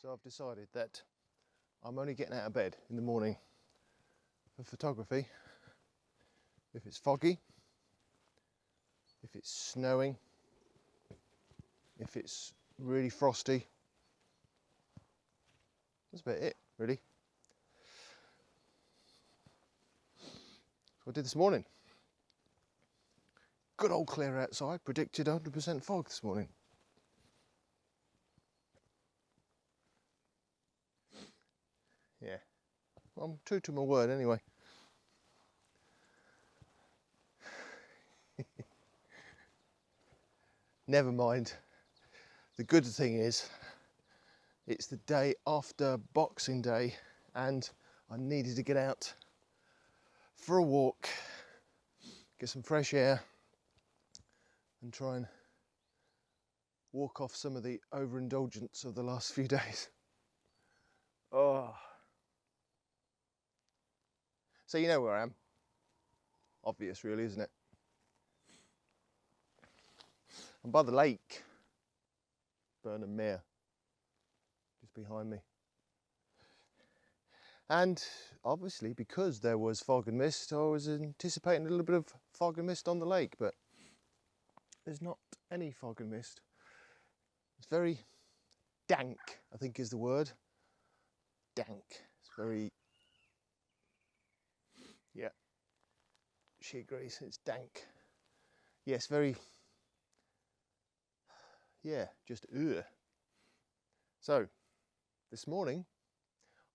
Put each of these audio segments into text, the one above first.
So I've decided that I'm only getting out of bed in the morning for photography if it's foggy, if it's snowing, if it's really frosty. That's about it, really. So I did this morning. Good old clear outside, predicted 100% fog this morning. Yeah, I'm true to my word anyway. Never mind. The good thing is, it's the day after Boxing Day and I needed to get out for a walk, get some fresh air and try and walk off some of the overindulgence of the last few days. Oh. So you know where I am. Obvious really, isn't it? I'm by the lake, Burnham Mere, just behind me. And obviously because there was fog and mist, I was anticipating a little bit of fog and mist on the lake, but there's not any fog and mist. It's very dank, I think is the word. Dank. It's very, yeah, she agrees, it's dank. Yes, very, yeah, just ugh. So, this morning,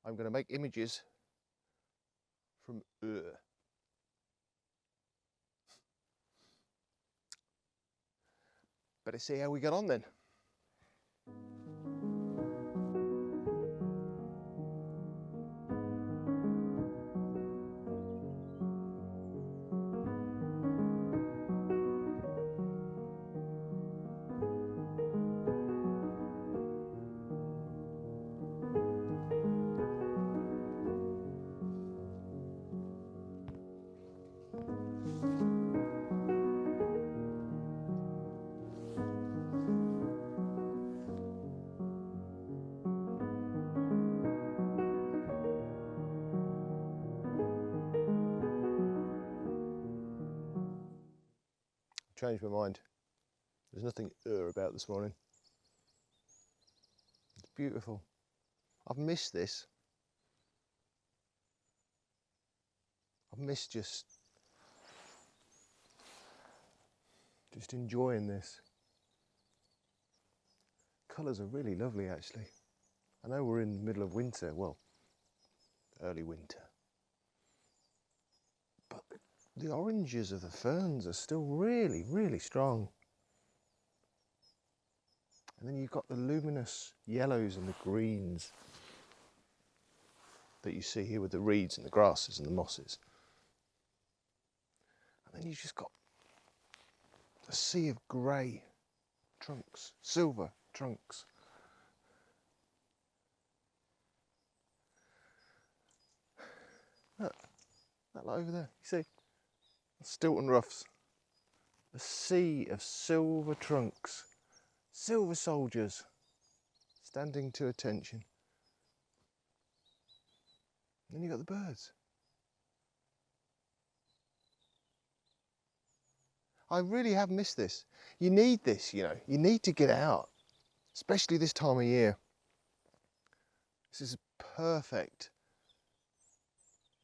I'm going to make images from ugh. Better see how we get on then. Changed my mind. There's nothing about this morning. It's beautiful. I've missed this. I've missed just enjoying this. Colours are really lovely actually. I know we're in the middle of winter, well, early winter. But the oranges of the ferns are still really, really strong. And then you've got the luminous yellows and the greens that you see here with the reeds and the grasses and the mosses. And then you've just got a sea of grey trunks, silver trunks. Look, that lot over there, you see? Stilton Roughs. A sea of silver trunks, silver soldiers standing to attention. And then you've got the birds. I really have missed this. You need this, you know, you need to get out, especially this time of year. This is a perfect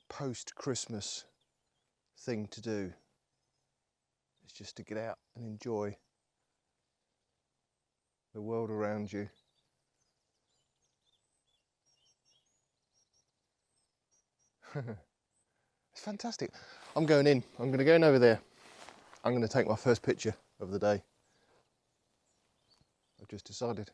post-Christmas thing to do. It's just to get out and enjoy the world around you. It's fantastic. I'm going in. I'm going to go in over there. I'm going to take my first picture of the day. I've just decided.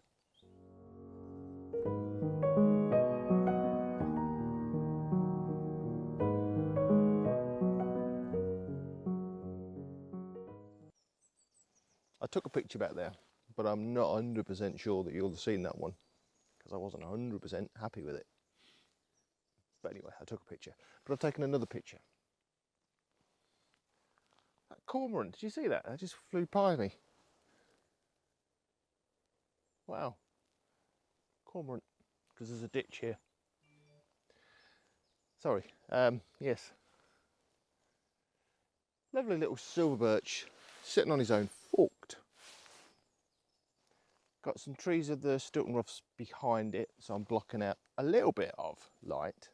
I took a picture back there, but I'm not 100% sure that you'll have seen that one because I wasn't 100% happy with it. But anyway, I took a picture. But I've taken another picture. That cormorant, did you see that? That just flew by me. Wow. Cormorant. because there's a ditch here. Sorry, yes. Lovely little silver birch sitting on his own, forked. Got some trees of the Stilton Roughs behind it, so I'm blocking out a little bit of light.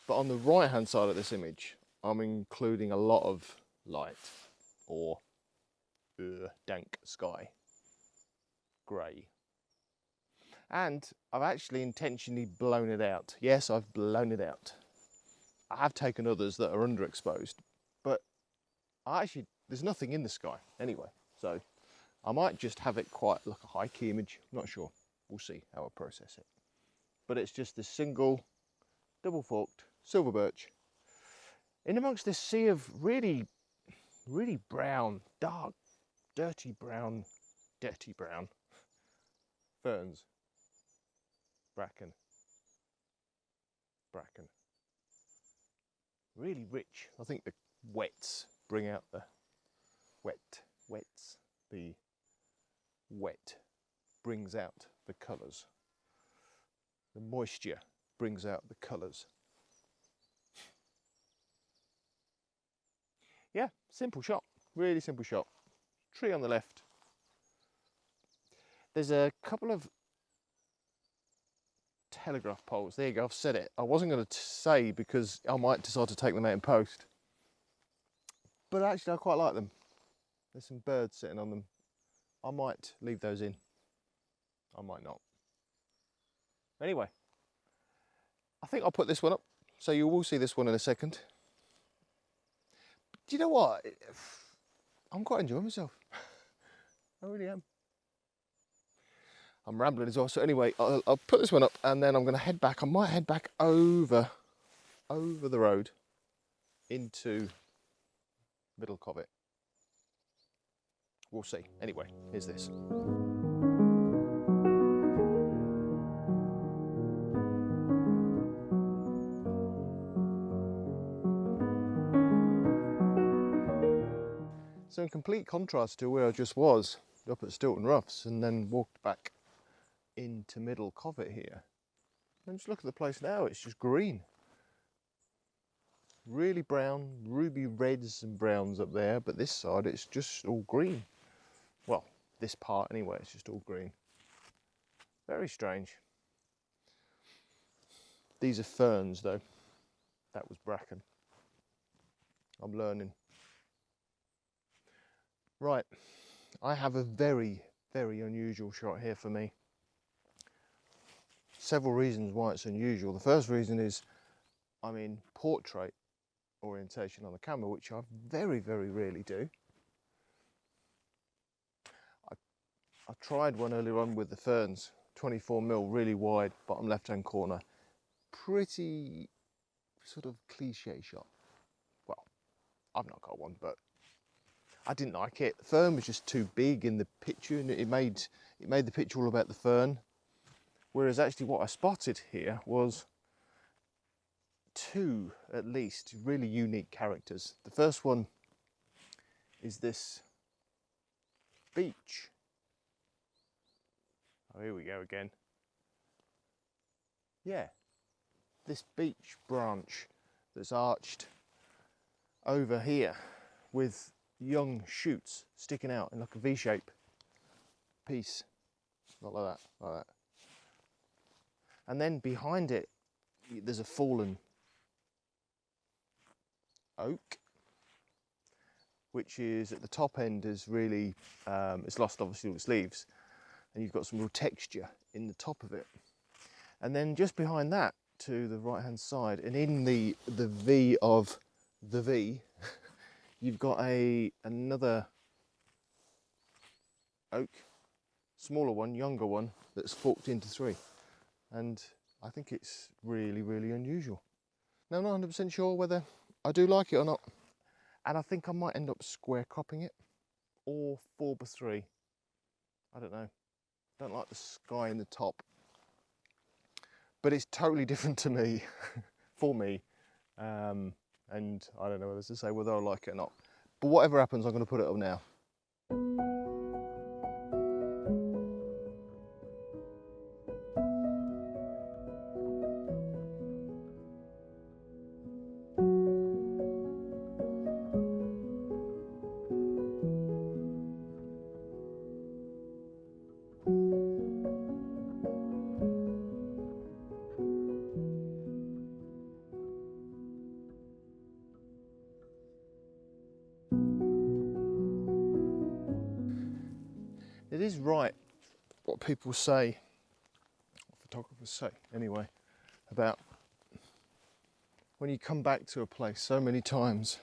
But on the right hand side of this image, I'm including a lot of light, or dank sky, grey. And I've actually intentionally blown it out. Yes, I've blown it out. I have taken others that are underexposed, but there's nothing in the sky anyway, so I might just have it quite like a high key image, not sure. We'll see how I process it. But it's just this single, double forked silver birch in amongst this sea of really, really brown, dark, dirty brown ferns. Bracken. Really rich. I think the wets bring out the the wet brings out the colours. The moisture brings out the colours. Yeah, simple shot, really simple shot. Tree on the left. There's a couple of telegraph poles. There you go, I've said it. I wasn't going to say because I might decide to take them out in post. But actually I quite like them. There's some birds sitting on them. I might leave those in. I might not. Anyway, I think I'll put this one up. So you will see this one in a second. Do you know what? I'm quite enjoying myself. I really am. I'm rambling as well. So anyway, I'll put this one up and then I'm going to head back. I might head back over the road into Middle Covett. We'll see. Anyway, here's this. So in complete contrast to where I just was, up at Stilton Roughs, and then walked back into Middle Covett here. And just look at the place now, it's just green. Really brown, ruby reds and browns up there, but this side it's just all green. Well, this part anyway, it's just all green. Very strange. These are ferns though. That was bracken. I'm learning. Right, I have a very, very unusual shot here for me. Several reasons why it's unusual. The first reason is I'm in portrait orientation on the camera, which I very, very rarely do. I tried one earlier on with the ferns, 24mm, really wide, bottom left-hand corner. Pretty sort of cliche shot. Well, I've not got one, but I didn't like it. The fern was just too big in the picture, and it made the picture all about the fern. Whereas actually what I spotted here was two, at least, really unique characters. The first one is this beech. Oh, here we go again. Yeah, this beech branch that's arched over here with young shoots sticking out in like a V-shape piece. Not like that, like that. And then behind it, there's a fallen oak, which is at the top end is really, it's lost obviously all its leaves, and you've got some real texture in the top of it. And then just behind that, to the right hand side, and in the V of the V, you've got another oak, smaller one, younger one, that's forked into three. And I think it's really, really unusual. Now, I'm not 100% sure whether I do like it or not. And I think I might end up square cropping it or 4x3. I don't know. Don't like the sky in the top. But it's totally different to me, for me. And I don't know whether to say whether I like it or not. But whatever happens, I'm going to put it up now. it is right what people say, what photographers say anyway, about when you come back to a place so many times,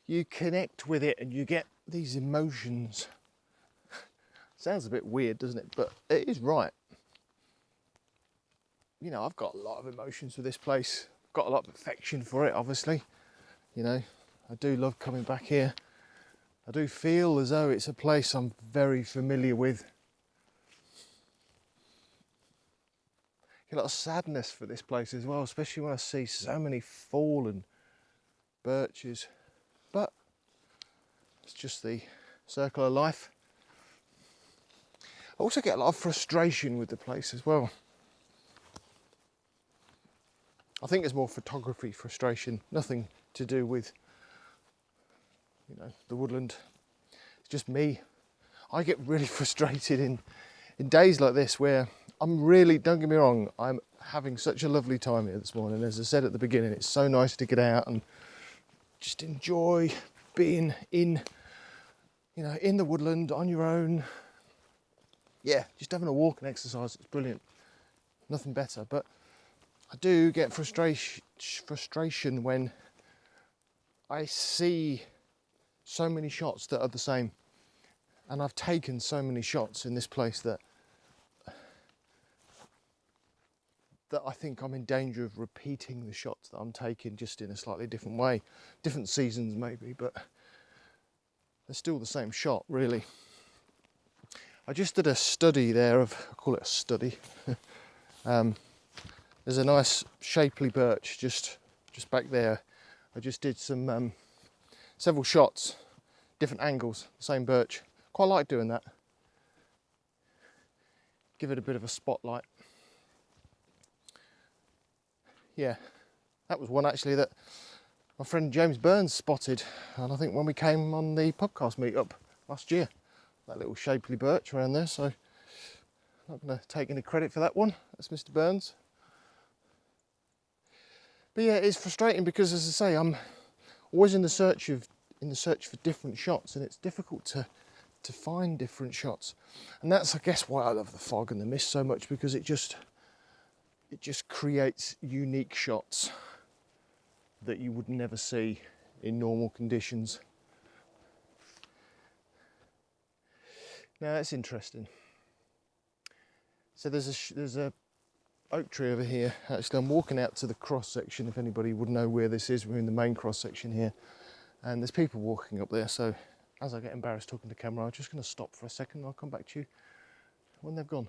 you connect with it and you get these emotions. Sounds a bit weird, doesn't it? But it is right. You know, I've got a lot of emotions with this place. I've got a lot of affection for it, obviously. You know, I do love coming back here. I do feel as though it's a place I'm very familiar with. A lot of sadness for this place as well, especially when I see so many fallen birches. But it's just the circle of life. I also get a lot of frustration with the place as well. I think it's more photography frustration, nothing to do with, you know, the woodland. It's just me. I get really frustrated in days like this where I'm really, don't get me wrong, I'm having such a lovely time here this morning. As I said at the beginning, it's so nice to get out and just enjoy being in, you know, in the woodland on your own. Yeah, just having a walk and exercise, it's brilliant. Nothing better. But I do get frustration when I see so many shots that are the same. And I've taken so many shots in this place that I think I'm in danger of repeating the shots that I'm taking, just in a slightly different way. Different seasons maybe, but they're still the same shot, really. I just did a study there of, I call it a study. There's a nice shapely birch just back there. I just did some several shots, different angles, same birch. Quite like doing that. Give it a bit of a spotlight. Yeah, that was one actually that my friend James Burns spotted, and I think when we came on the podcast meetup last year, that little shapely birch around there. So I'm not going to take any credit for that one. That's Mr. Burns. But yeah, it's frustrating because, as I say, I'm always in the search for different shots, and it's difficult to find different shots. And that's, I guess, why I love the fog and the mist so much, because it just creates unique shots that you would never see in normal conditions. Now that's interesting. So there's a oak tree over here. Actually, I'm walking out to the cross section. If anybody would know where this is, we're in the main cross section here, and there's people walking up there. So as I get embarrassed talking to camera, I'm just going to stop for a second and I'll come back to you when they've gone.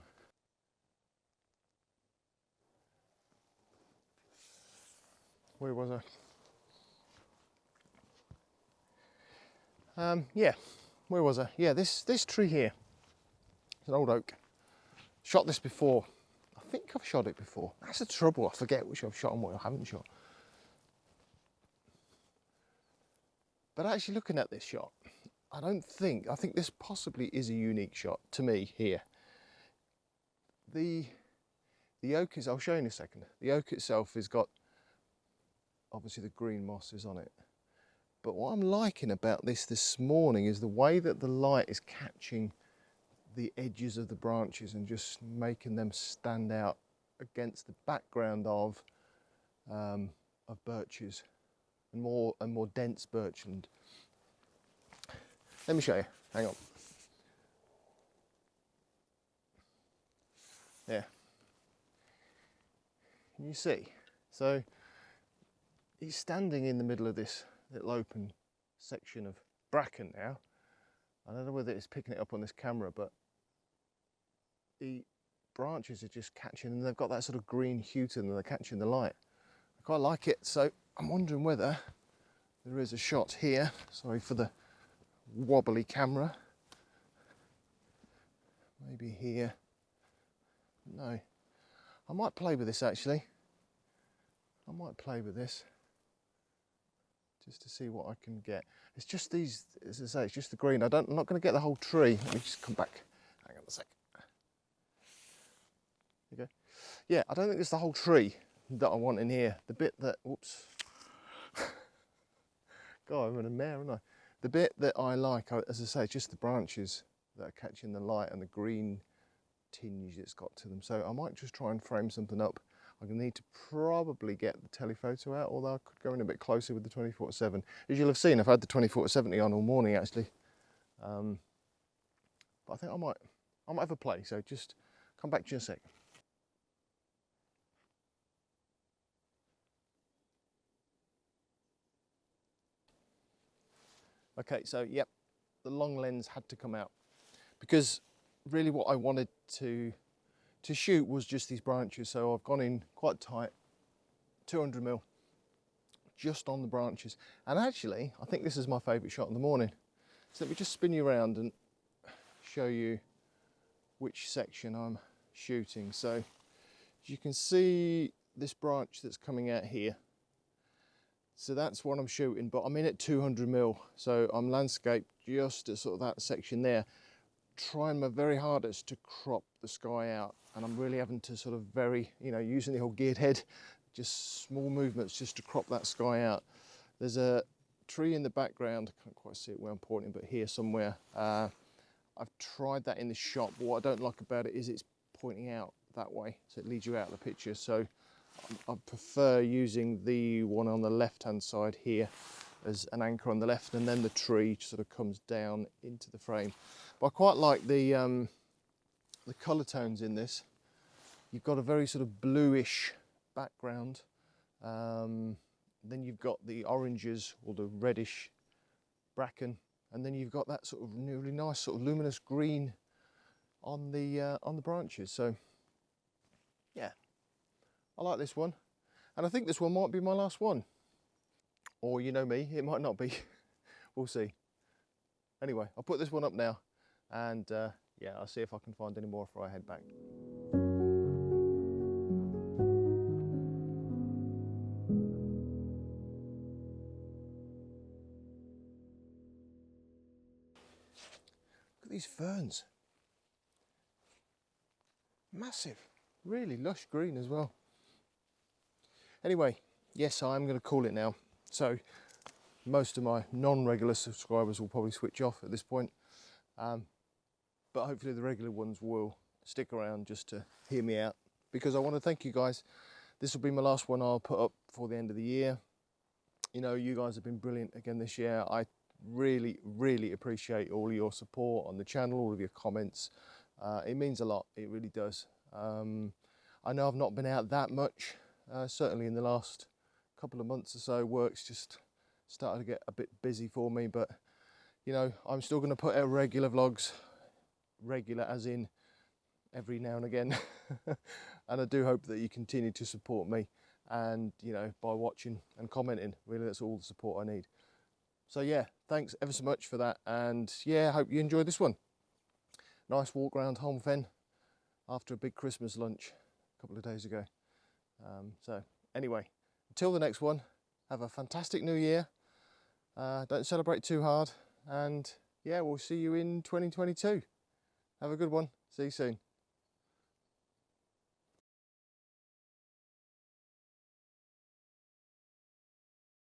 Where was I? Yeah, where was I? Yeah, this tree here. It's an old oak. Shot this before. I think I've shot it before. That's the trouble. I forget which I've shot and what I haven't shot. But actually looking at this shot, I think this possibly is a unique shot to me here. The oak is, I'll show you in a second. The oak itself has got, obviously the green moss is on it. But what I'm liking about this morning is the way that the light is catching the edges of the branches and just making them stand out against the background of birches and more dense birchland. Let me show you. Hang on. Yeah. Can you see? So he's standing in the middle of this little open section of bracken now. I don't know whether it's picking it up on this camera, but the branches are just catching, and they've got that sort of green hue to them, and they're catching the light. I quite like it, so I'm wondering whether there is a shot here. Sorry for the wobbly camera. Maybe here. No. I might play with this actually. I might play with this just to see what I can get. It's just these, as I say, it's just the green. I'm not going to get the whole tree. Let me just come back. Hang on a sec. There you go. Yeah, I don't think it's the whole tree that I want in here. The bit that, whoops. God, I'm in a mare, aren't I? The bit that I like, as I say, it's just the branches that are catching the light and the green tinge it's got to them. So I might just try and frame something up. I'm going to need to probably get the telephoto out, although I could go in a bit closer with the 24-70. As you'll have seen, I've had the 24-70 on all morning actually. But I think I might have a play, so just come back to you in a sec. Okay, so yep, the long lens had to come out because really what I wanted to shoot was just these branches. So I've gone in quite tight, 200mm, just on the branches. And actually, I think this is my favourite shot in the morning. So let me just spin you around and show you which section I'm shooting. So as you can see this branch that's coming out here. So that's what I'm shooting, but I'm in at 200mm. So I'm landscaped just at sort of that section there, trying my very hardest to crop the sky out. And I'm really having to sort of using the old geared head, just small movements just to crop that sky out. There's a tree in the background, I can't quite see it where I'm pointing, but here somewhere. I've tried that in the shot, but what I don't like about it is it's pointing out that way, so it leads you out of the picture. So I prefer using the one on the left hand side here as an anchor on the left, and then the tree sort of comes down into the frame. But I quite like the colour tones in this. You've got a very sort of bluish background, then you've got the oranges or the reddish bracken, and then you've got that sort of really nice sort of luminous green on the branches. So yeah, I like this one, and I think this one might be my last one, or you know me, it might not be. We'll see. Anyway, I'll put this one up now, and yeah, I'll see if I can find any more before I head back. Look at these ferns. Massive, really lush green as well. Anyway, yes, I'm going to call it now. So most of my non-regular subscribers will probably switch off at this point, but hopefully the regular ones will stick around just to hear me out, because I want to thank you guys. This will be my last one I'll put up before the end of the year. You know, you guys have been brilliant again this year. I really appreciate all of your support on the channel, all of your comments. It means a lot, it really does. I know I've not been out that much, certainly in the last couple of months or so. Work's just started to get a bit busy for me, but you know, I'm still going to put out regular vlogs, regular as in every now and again. And I do hope that you continue to support me, and you know, by watching and commenting, really that's all the support I need. So yeah, thanks ever so much for that, and yeah, I hope you enjoyed this one. Nice walk around Holme Fen after a big Christmas lunch a couple of days ago. So anyway, until the next one, have a fantastic new year. Don't celebrate too hard, and yeah, we'll see you in 2022. Have a good one. See you soon.